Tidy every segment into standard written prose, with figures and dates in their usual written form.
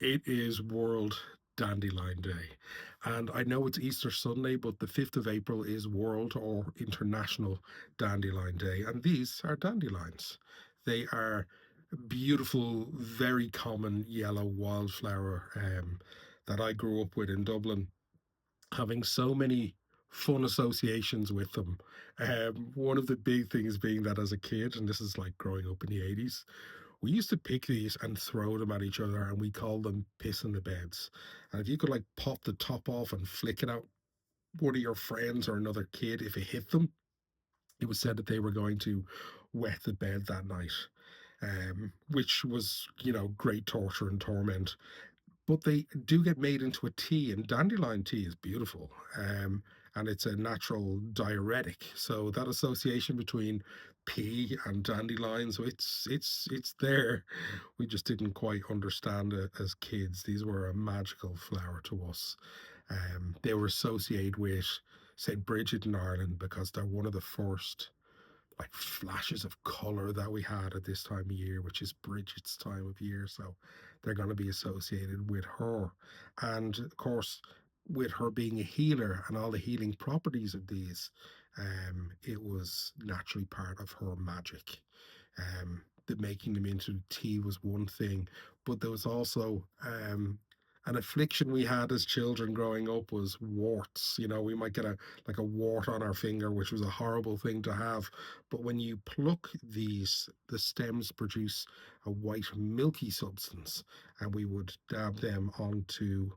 It is World Dandelion Day. And I know it's Easter Sunday, but the 5th of April is World or International Dandelion Day. And these are dandelions. They are beautiful, very common yellow wildflower that I grew up with in Dublin, having so many fun associations with them. One of the big things being that as a kid, and this is like growing up in the 80s, we used to pick these and throw them at each other, and we called them piss in the beds. And if you could like pop the top off and flick it out one of your friends or another kid, if it hit them, it was said that they were going to wet the bed that night, which was, great torture and torment. But they do get made into a tea, and dandelion tea is beautiful. And it's a natural diuretic. So that association between pea and dandelions, so it's there. We just didn't quite understand it as kids. These were a magical flower to us. They were associated with St. Bridget in Ireland because they're one of the first like flashes of color that we had at this time of year, which is Bridget's time of year. So they're going to be associated with her. And of course, with her being a healer and all the healing properties of these, it was naturally part of her magic. The making them into tea was one thing, but there was also an affliction we had as children growing up was warts. We might get a like a wart on our finger, which was a horrible thing to have. But when you pluck these, the stems produce a white milky substance, and we would dab them onto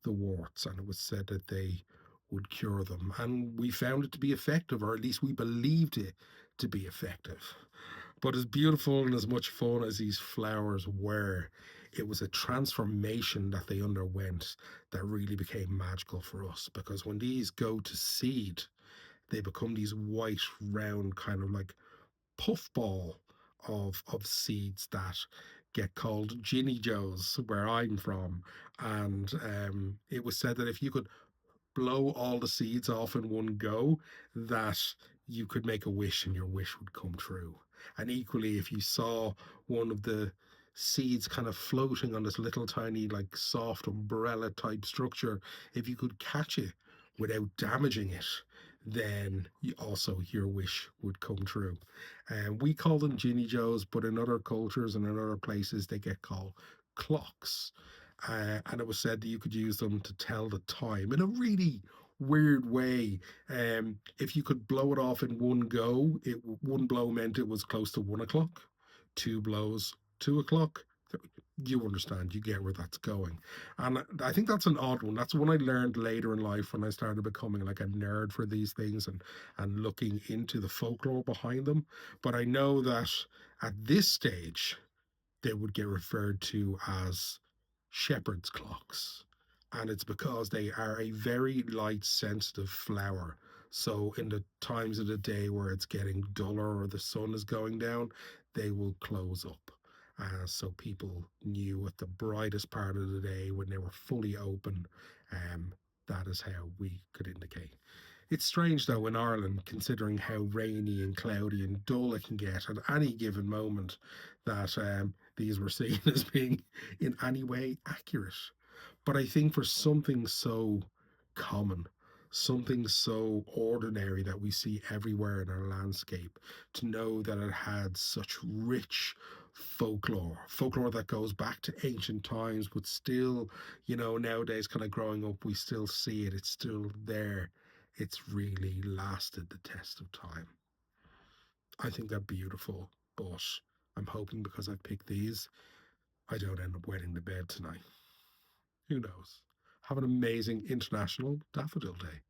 the warts, and it was said that they would cure them. And we found it to be effective, or at least we believed it to be effective. But as beautiful and as much fun as these flowers were, it was a transformation that they underwent that really became magical for us. Because when these go to seed, they become these white, round, kind of like puffball of seeds that get called Ginny Joes, where I'm from. And it was said that if you could blow all the seeds off in one go, that you could make a wish and your wish would come true. And equally, if you saw one of the seeds kind of floating on this little tiny, like soft umbrella type structure, if you could catch it without damaging it, then also your wish would come true. And we call them Ginny Joes, but in other cultures and in other places, they get called clocks. And it was said that you could use them to tell the time in a really weird way. If you could blow it off in one go, one blow meant it was close to 1 o'clock. Two blows, 2 o'clock. You understand, you get where that's going. And I think that's an odd one. That's one I learned later in life when I started becoming like a nerd for these things and looking into the folklore behind them. But I know that at this stage, they would get referred to as shepherd's clocks. And it's because they are a very light sensitive flower. So, in the times of the day where it's getting duller or the sun is going down, they will close up. So, people knew at the brightest part of the day when they were fully open, um, that is how we could indicate. It's strange though in Ireland, considering how rainy and cloudy and dull it can get at any given moment, that these were seen as being in any way accurate. But I think for something so common, something so ordinary that we see everywhere in our landscape, to know that it had such rich folklore that goes back to ancient times, but still, nowadays, kind of growing up, we still see it, it's still there. It's really lasted the test of time. I think they're beautiful, but I'm hoping because I've picked these, I don't end up wetting the bed tonight. Who knows? Have an amazing International Daffodil Day.